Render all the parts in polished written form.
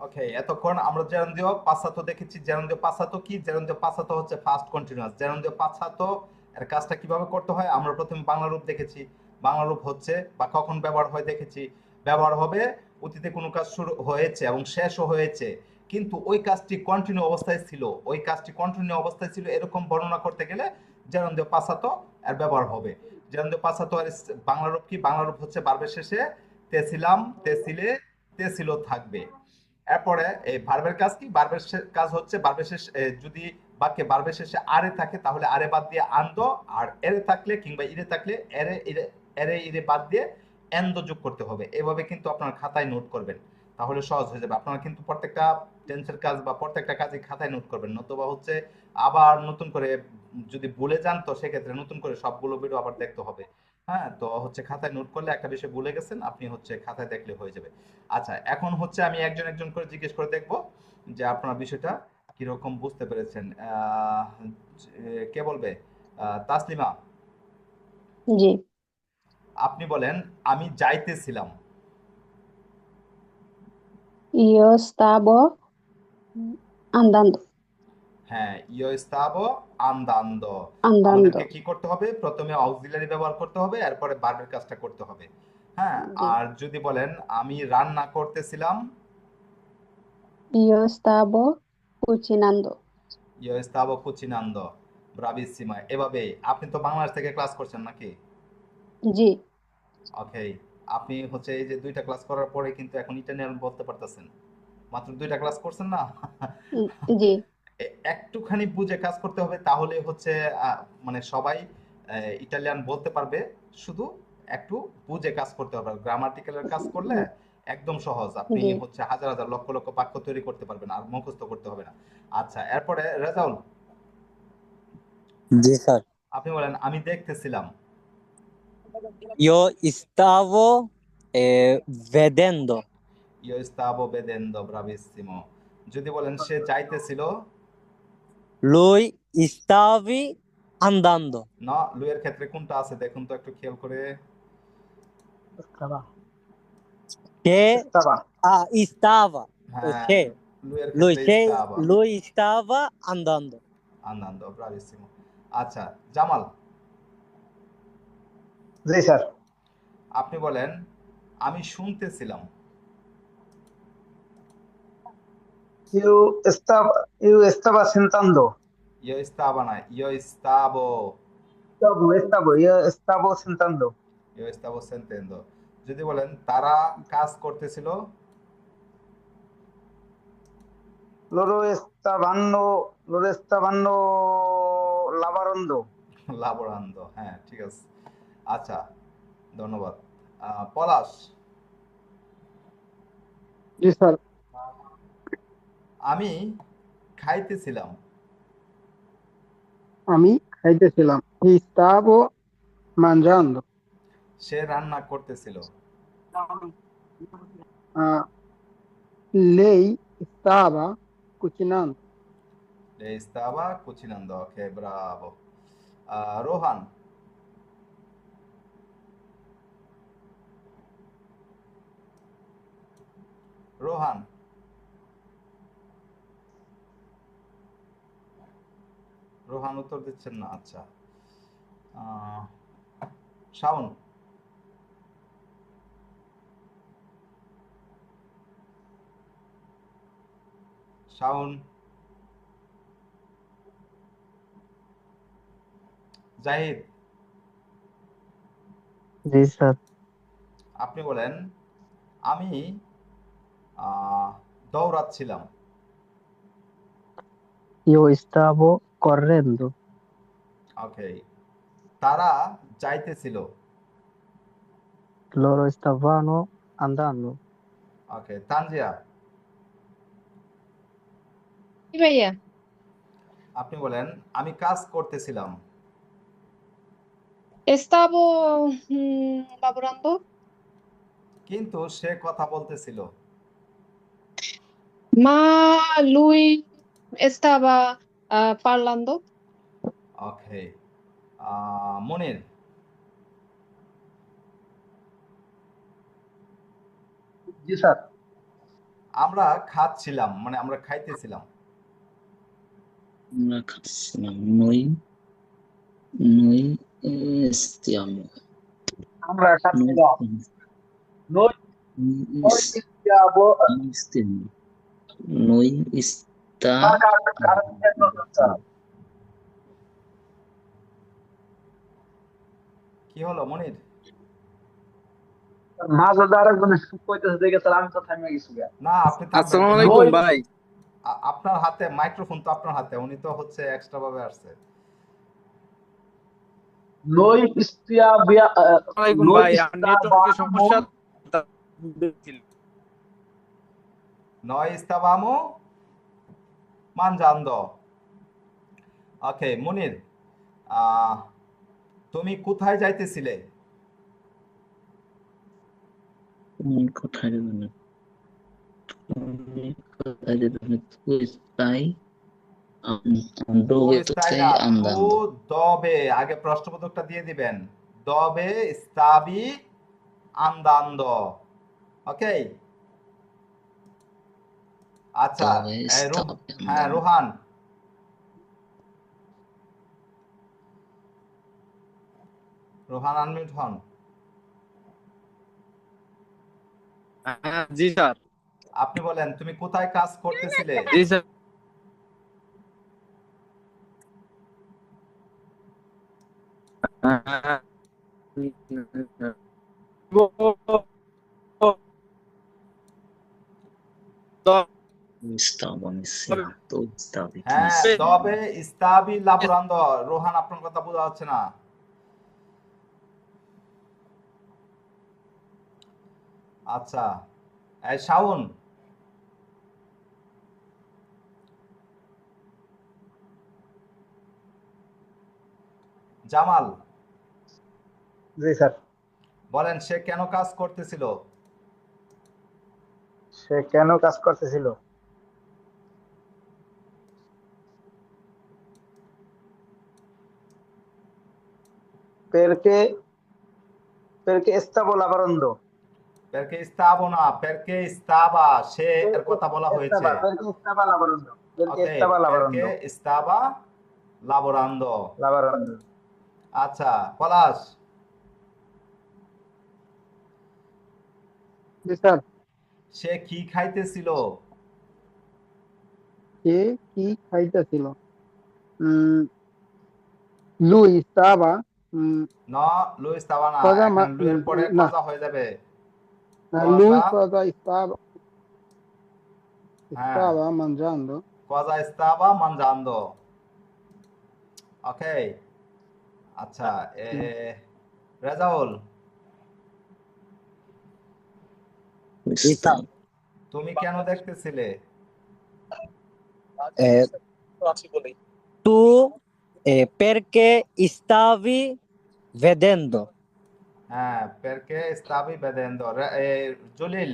ওকে, এতক্ষণ আমরা জেরন্দিও পাসাতো দেখেছি। জেরন্দিও পাসাতো কি? জেরন্দিও পাসাতো হচ্ছে ফার্স্ট কন্টিনিউয়াস। জেরন্দিও পাসাতো এর কাজটা কিভাবে করতে হয় আমরা প্রথমে বাংলা রূপ দেখেছি। বাংলা রূপ হচ্ছে বা কখন ব্যবহার হয় দেখেছি। ব্যবহার হবে অতীতে কোনো কাজ শুরু হয়েছে এবং শেষও হয়েছে, কিন্তু ওই কাজটি কন্টিনিউ অবস্থায় ছিল। ওই কাজটি কন্টিনিউ অবস্থায় ছিল এরকম বর্ণনা করতে গেলে জেরন্দিও পাসাতো এর ব্যবহার হবে। জেরন্দিও পাসাতো এর বাংলা রূপ কি? বাংলা রূপ হচ্ছে ভার্বের শেষে তেছিলাম, তেছিলে, তেছিল থাকবে। এরপরে এই ভার্বের কাজ কি? ভার্বের কাজ হচ্ছে ভার্বের শেষ যদি বাক্যে ভার্বের শেষে আরে থাকে তাহলে আরে বাদ দিয়ে আন্দ, আর এরে থাকলে কিংবা ইরে থাকলে এরে ইরে, এরে ইরে বাদ দিয়ে এন্দ যোগ করতে হবে। এভাবে কিন্তু আপনার খাতায় নোট করবেন, তাহলে সহজ হয়ে যাবে। আপনারা কিন্তু প্রত্যেকটা টেন্সের কাজ বা প্রত্যেকটা কাজে খাতায় নোট করবেন, নতুবা হচ্ছে আবার নতুন করে যদি ভুলে যান তো সেক্ষেত্রে নতুন করে সবগুলো ভিডিও আবার দেখতে হবে। হ্যাঁ, তো হচ্ছে খাতায় নোট করলে একটা বিষয় ভুলে গেছেন আপনি হচ্ছে খাতায় দেখলে হয়ে যাবে। আচ্ছা, এখন হচ্ছে আমি একজন একজন করে জিজ্ঞেস করে দেখব যে আপনারা বিষয়টা কিরকম বুঝতে পেরেছেন। কে বলবে? তাসলিমা, জি। আপনি বলেন আমি যাইতেছিলাম। Yo estaba andando, হ্যাঁ, ইয়ো স্তাবো আন্দান্দ। andando. আমাদেরকে কি করতে হবে? প্রথমে অক্সিলারি ব্যবহার করতে হবে, এরপরে ভার্বের কাজটা করতে হবে। হ্যাঁ, জি। আর যদি বলেন আমি রান্না করতেছিলাম। Yo estaba cocinando. ইয়ো স্তাবো কুচিনান্দ। ব্রাভিসিমা। এভাবেই আপনি তো বাংলাদেশ থেকে ক্লাস করছেন নাকি? জি। ওকে, আপনি হচ্ছে এই যে ২টা ক্লাস করার পরে কিন্তু এখন ইটালিয়ান বলতে পারতেছেন। মাত্র ২টা ক্লাস করছেন না? জি। একটুখানি বুঝে কাজ করতে হবে, তাহলে হচ্ছে মানে সবাই ইটালিয়ান বলতে পারবে। শুধু একটু বুঝে কাজ করতে হবে। গ্রামাটিক্যালের কাজ করলে একদম সহজ। আপনি জি। হচ্ছে হাজার হাজার লক্ষ লক্ষ বাক্য তৈরি করতে পারবেন, আর মুখস্থ করতে হবে না। আচ্ছা, এরপরে রেজাউল, जी सर। আপনি বলেন আমি দেখতেছিলাম। Yo stavo vedendo. ইয়ো স্তাবো বেদেন্দ। ব্রাভিসিমো। যদি বলেন সে যাইতেছিল। Lui stavi andando. না, লুইয়ের ক্ষেত্রে কোনটা আছে দেখুন তো একটু খেয়াল করে। Estaba. Che Estaba. stava. হ্যাঁ, Che. লুইয়ের Lui, ক্ষেত্রে che, স্তাবা। lui stava andando. আনন্দ, ব্রাভিসিমো। আচ্ছা, জামাল, জি স্যার। আপনি বলেন আমি শুনতেছিলাম। Yo estaba sentando. ইয়ো স্তাবা না, ইয়ো স্তাবো। Yo estaba sentando. ইয়ো স্তাবো সেন্তেন্দ। যদি বলেন তারা কাজ করতেছিল। Loro stavano lavorando. লাবরান্দ। হ্যাঁ, ঠিক আছে। আচ্ছা, ধন্যবাদ। পলাশ, জি স্যার। আমি খাইতেছিলাম। আমি খাইতেছিলাম। Stavo mangiando. সে রান্না করতেছিল। Ah, lei stava cucinando. Le stava cucinando. Ok, bravo. Rohan, Rohan, Rohan উত্তর দিচ্ছেন না। আচ্ছা, আহ, শাওন, শাওন, জাহিদ, জি স্যার। আপনি বলেন আমি দৌড়াচ্ছিলাম। Io stavo correndo. ওকে, তারা যাইতেছিল। Loro stavano andando. ওকে, তানজিয়া, জি ভাইয়া। আপনি বলেন আমি কাজ করতেছিলাম। Estavo lavorando, কিন্তু সে কথা বলতেছিল। ma lui stava parlando. ওকে, মনির, জি স্যার। আমরা খাচ্ছিলাম, মানে আমরা খাইতেছিলাম। আমরা খাচ্ছিলাম। নই নই ইস্তিয়ামো আমরা নই খাচ্ছিলাম। নই নই ইস ইস্তিয়াবো ইস্তিয়ামো নই ইস্তা কি হলো মনির? মাঝে আরেকজন কইতেছে দেখে স্যার আমি তো থামে গেছি গা। না, আপনি থাকবেন আসসালামু কেন? আলাইকুম ভাই। আপনার হাতে মাইক্রোফোন, তো আপনার হাতে, উনি তো হচ্ছে এক্সট্রা ভাবে আসছে। নই ইস্তিয়াবিয়া ওয়ালাইকুম নই ভাই, আর নেটওয়ার্কের সমস্যা ছিল। Noi stavamo mangiando. ওকে মনির, তুমি কোথায় যাইতেছিলে? তুমি কোথায় যাবে? তুমি কোথায় যেতে? তুই তাই Tu dove tu stai stai না, andando? tu dove, আগে প্রশ্নবোধকটা দিয়ে দিবেন। Dove stavi andando? ওকে, আচ্ছা। Dove stavi হ্যাঁ andando? রোহান, রোহান আনমিউট হন। জি স্যার। আপনি বলেন তুমি কোথায় কাজ করতেছিলে? জি sir. Stavo iniziando, dove stavi? Che হ্যাঁ, iniziando? তবে স্তাবি লাবোরান্দো। রোহান, আপনার কথা বোঝা যাচ্ছে না। আচ্ছা, এই শাওন, জামাল, জি স্যার। বলেন সে কেন কাজ করতেছিল? সে কেন কাজ করতেছিল? perché perché stavo lavorando। পেরকে স্তাবো না, পেরকে স্তাবা, সে এর কথা বলা হয়েছে। perché stava lavorando perché ওকে, stava পেরকে lavorando স্তাবা লাবোরান্দো। lavorando। আচ্ছা, পলাশ, জি স্যার। সে কি খাইতেছিল? সে কি খাইতেছিল? lui stava না, লু স্তাবা না, cosa এখানে লু এর পরে না, কজা হয়ে যাবে। lui কজা, cosa stava হ্যাঁ, mangiando। কজা স্তাবা মানজান্দো। ওকে, আচ্ছা, রেজাউল, জি স্যার। তুমি কেন দেখতেছিলে? Tu perché stavi vedendo? হ্যাঁ, পেরকে স্তাবি বেদেন্দ। জলিল,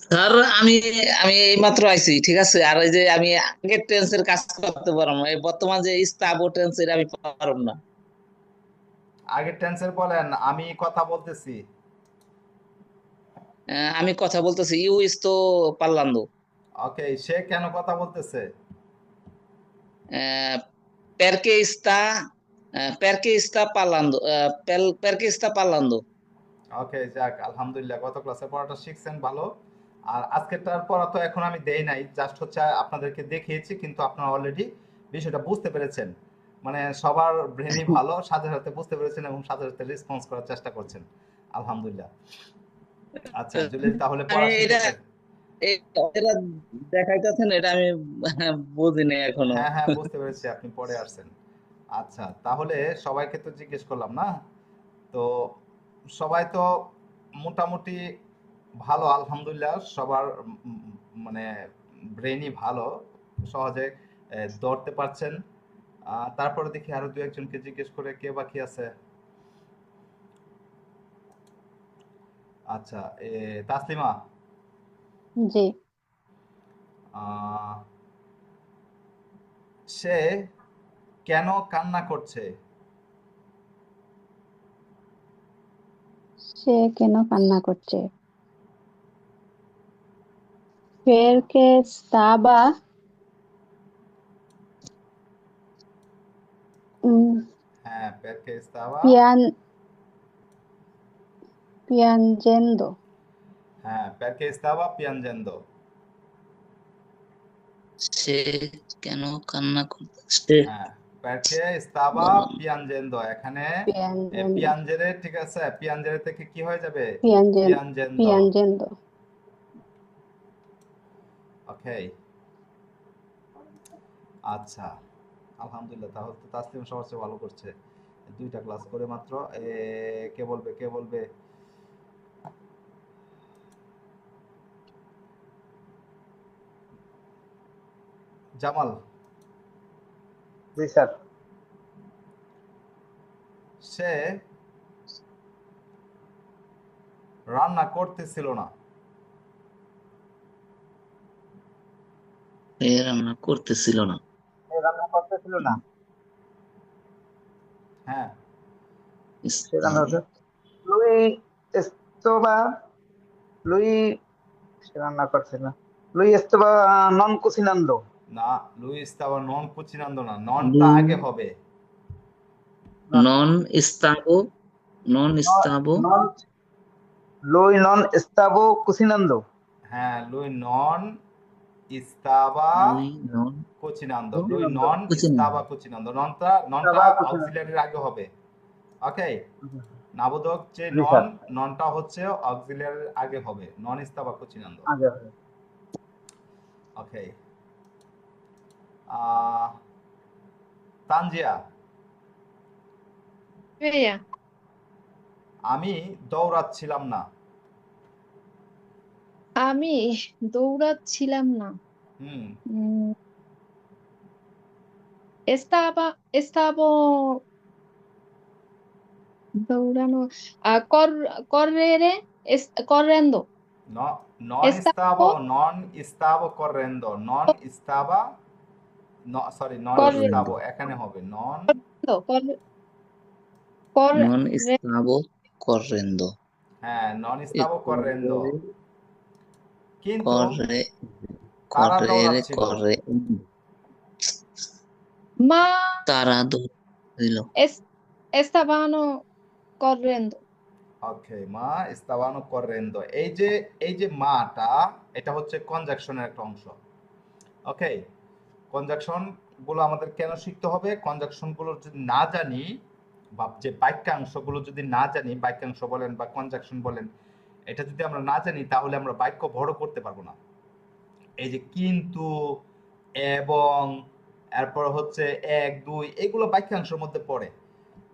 স্যার আমি আমি এইমাত্র আইছি, ঠিক আছে। আর ওই যে আমি আগের টেন্সের কাজ করতে পারবো না, এই বর্তমান যে স্থাবো টেন্সের আমি পারব না। আগের টেন্সের বলেন, আমি কথা বলতেছি। আমি কথা বলতেছি, ইউ ইস্তো পার্লান্দো। ওকে, সে কেন কথা বলতেছে? perché sta perché sta parlando perché sta parlando। ওকে, যাক, আলহামদুলিল্লাহ, গত ক্লাসে পড়াটা শিখছেন, ভালো। আর আজকেরটার পড়া তো এখন আমি দেই নাই, জাস্ট হচ্ছে আপনাদেরকে দেখিয়েছি, কিন্তু আপনারা অলরেডি বিষয়টা বুঝতে পেরেছেন। মানে সবার ব্রেনই ভালো, সাথে সাথে বুঝতে পেরেছেন এবং সাথে সাথে রেসপন্স করার চেষ্টা করছেন, আলহামদুলিল্লাহ। আচ্ছা জলিল, তাহলে আমি পড়া এটা শিখেছেন? এরা দেখাইতেছেন, এটা আমি বুঝিনি এখনো। হ্যাঁ হ্যাঁ, বুঝতে পেরেছি, আপনি পড়ে আসছেন। আচ্ছা, তাহলে সবাইকে তো জিজ্ঞেস করলাম না, তো সবাই তো মোটামুটি ভালো, আলহামদুলিল্লাহ। সবার মানে ব্রেনই ভালো, সহজে ধরতে পারছেন। তারপরে দেখি আরো দু একজনকে জিজ্ঞেস করে কে বাকি আছে। আচ্ছা, তাসলিমা, জি। আহ, সে কেন কান্না করছে? সে কেন কান্না করছে? Perché stava হ্যাঁ, perché stava piangendo. হ্যাঁ, perché stava piangendo। সে কেন কান্না করতেছে? হ্যাঁ, perché stava piangendo, এখানে Piangendo. piangere, ঠিক আছে, piangere থেকে কি হয়ে যাবে? Piangendo. piangendo। Piangendo. ওকে, আচ্ছা, আলহামদুলিল্লাহ, তাহলে তো তাসলিম সবার চেয়ে ভালো করছে, 2টা ক্লাস করে মাত্র। কে বলবে, কে বলবে? জামাল। জি স্যার। সে রান্না করতেছিল না। সে রান্না করতেছিল না। সে রান্না করতেছিল না। হ্যাঁ, সে রান্না করতে লুই এস্তোবা লুই সে রান্না করছিল না। লুই এস্তোবা নন কুসিনান্দো। না, লুই estaba non cucinando না, ননটা আগে হবে। নন স্তাবো নন স্তাবো নন লুই নন এস্তাবো কুসিনান্দো। হ্যাঁ, lui non estaba লুই নন cocinando, lui non cucinando। estaba cocinando, ননটা Estaba cocinando। অক্সিলারির আগে হবে। ওকে, নাবোধক যে জি স্যার। ননটা হচ্ছে অক্সিলারির আগে হবে, non estaba cocinando। আগে হবে। ওকে, তানজিয়া, কি ভাইয়া? আমি দৌড়াচ্ছিলাম না। আমি দৌড়াচ্ছিলাম না। হুম, উম, estaba দৌড়ানো correre correndo no, non estavo estaba correndo, non estaba, no, sorry, non correndo estaba এখানে হবে non, নন corre স্তাবো correndo। হ্যাঁ, non estaba correndo, কিন্তু corre তারা correre দৌড়াচ্ছিল। corre ma তারা দৌড়ছিল। stavano correndo ওকে, মা estaban correndo, এই যে মাটা, এটা হচ্ছে কনজাংশনের একটা অংশ। ওকে, কনজাংশন গুলো আমাদের কেন শিখতে হবে? কনজাংশন গুলো যদি না জানি, বা যে বাক্যাংশগুলো যদি না জানি, বাক্যাংশ বলেন বা কনজাংশন বলেন, এটা যদি আমরা না জানি তাহলে আমরা বাক্য বড় করতে পারবো না। এই যে কিন্তু, এবং, এরপর হচ্ছে এক, দুই, এগুলো বাক্যাংশের মধ্যে পড়ে।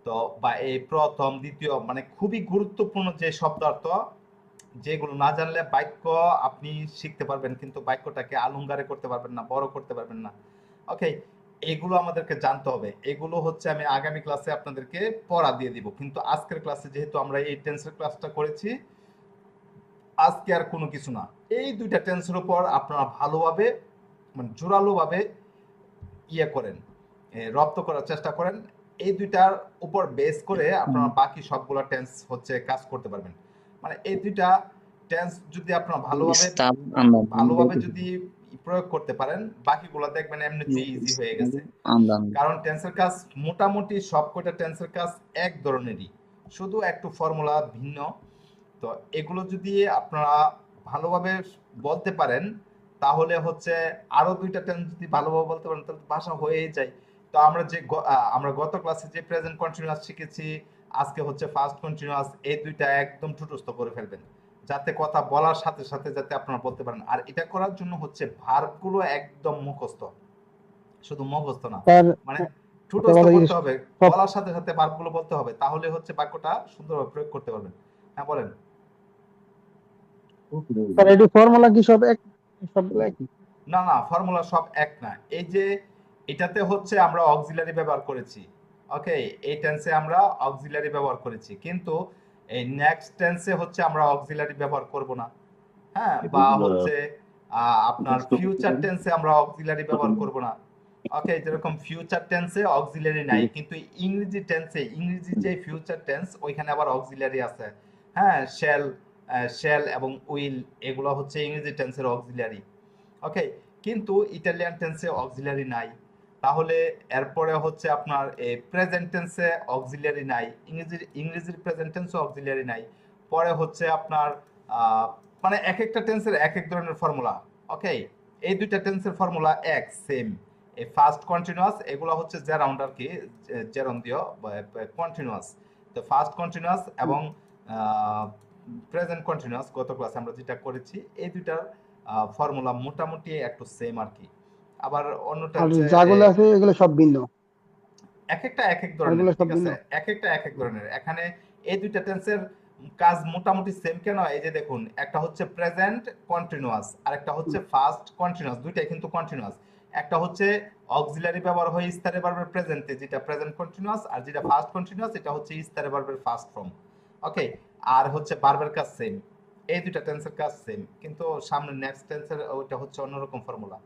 তো বা এই প্রথম, দ্বিতীয়, মানে খুবই গুরুত্বপূর্ণ যে শব্দার্থ, যেগুলো না জানলে বাক্য আপনি শিখতে পারবেন কিন্তু বাক্যটাকে আলংকারে করতে পারবেন না, বড় করতে পারবেন না। ওকে, এগুলো আমাদেরকে জানতে হবে। এগুলো হচ্ছে আমি আগামী ক্লাসে আপনাদেরকে পড়া দিয়ে দিব, কিন্তু আজকের ক্লাসে যেহেতু আমরা এই টেন্সের ক্লাসটা করেছি, আজকে আর কোনো কিছু না। এই 2টা টেন্সের উপর আপনারা ভালোভাবে, মানে জোরালোভাবে ইয়ে করেন, রপ্ত করার চেষ্টা করেন। এই 2টার উপর বেস করে আপনারা বাকি সবগুলো টেন্স হচ্ছে কাজ করতে পারবেন। মানে এই 2টা টেন্স যদি আপনারা ভালোভাবে যদি প্রয়োগ করতে পারেন, বাকিগুলো দেখবেন এমনিতে ইজি হয়ে গেছে। কারণ টেন্সের কাজ মোটামুটি সবকটা টেন্সের কাজ এক ধরনেরই, শুধু একটু ফর্মুলা ভিন্ন। তো এগুলো যদি আপনারা ভালোভাবে বলতে পারেন তাহলে হচ্ছে আরো 2টা টেন্স যদি ভালোভাবে বলতে পারেন তাহলে ভাষা হয়েই যায়। তো আমরা গত ক্লাসে যে প্রেজেন্ট কন্টিনিউয়াস শিখেছি, আজকে হচ্ছে ফার্স্ট কন্টিনিউয়াস, এই 2টা একদম ঠুটস্থ করে ফেলবেন, যাতে কথা বলার সাথে সাথে যাতে আপনারা বলতে পারেন। আর এটা করার জন্য হচ্ছে ভার্বগুলো একদম মুখস্থ, শুধু মুখস্থ না, মানে ঠুটস্থ করতে হবে, বলার সাথে সাথে ভার্বগুলো বলতে হবে, তাহলে হচ্ছে বাক্যটা সুন্দরভাবে প্রয়োগ করতে পারবেন। হ্যাঁ, বলেন। স্যার এটি ফর্মুলা কি সব এক, সবগুলো একই? না না, ফর্মুলা সব এক না। এই যে এটাতে হচ্ছে আমরা অক্সিলারি ব্যবহার করেছি, ওকে, এই টেন্সে আমরা অক্সিলারি ব্যবহার করেছি, কিন্তু এই নেক্সট টেন্সে হচ্ছে আমরা অক্সিলারি ব্যবহার করব না। হ্যাঁ, বা হচ্ছে আপনার ফিউচার টেন্সে আমরা অক্সিলারি ব্যবহার করব না। ওকে, যেরকম ফিউচার টেন্সে অক্সিলারি নাই, কিন্তু ইংরেজি টেন্সে, ইংরেজি যে ফিউচার টেন্স ওইখানে আবার অক্সিলারি আছে। হ্যাঁ, শ্যাল এবং উইল, এগুলো হচ্ছে ইংরেজি টেন্সের অক্সিলারি। ওকে, কিন্তু ইটালিয়ান টেন্সে অক্সিলারি নাই। তাহলে এরপরে হচ্ছে আপনার প্রেজেন্ট টেন্সে অক্সিলারি নাই, ইংরেজির প্রেজেন্ট টেন্সে অক্সিলারি নাই। পরে হচ্ছে আপনার মানে এক একটা টেন্সের এক এক ধরনের ফর্মুলা। ওকে, এই দুইটা টেন্সের ফর্মুলা এক সেম। এই ফার্স্ট কন্টিনিউয়াস এগুলো হচ্ছে জেরাউন্ড আর কি, জেরন্দিয় কন্টিনিউয়াস। তো ফার্স্ট কন্টিনিউয়াস এবং প্রেজেন্ট কন্টিনিউয়াস গত ক্লাসে আমরা যেটা করেছি, এই দুইটার ফর্মুলা মোটামুটি একটু সেম আর কি। আবার অন্যটা আর হচ্ছে যাগুলো আছে এগুলো সব ভিন্ন, এক একটা এক এক ধরনের, এগুলো সব ঠিক ভিন্ন। আছে, এক একটা এক এক ধরনের। এখানে এই দুইটা টেন্সের কাজ মোটামুটি সেম। কেন? এই যে দেখুন, একটা হচ্ছে প্রেজেন্ট কন্টিনিউয়াস আর একটা হচ্ছে ফার্স্ট কন্টিনিউয়াস, দুইটাই কিন্তু কন্টিনিউয়াস। একটা হচ্ছে অক্সিলারি ব্যবহার হয় ইস্তারে ভার্বের প্রেজেন্টে, যেটা প্রেজেন্ট কন্টিনিউয়াস, আর যেটা ফার্স্ট কন্টিনিউয়াস এটা হচ্ছে ইস্তারে ভার্বের ফার্স্ট ফর্ম। ওকে, আর হচ্ছে ভার্বের কাজ সেম, এই দুইটা টেন্সের কাজ সেম, কিন্তু সামনে নেক্সট টেন্সের ওইটা হচ্ছে অন্যরকম ফর্মুলা।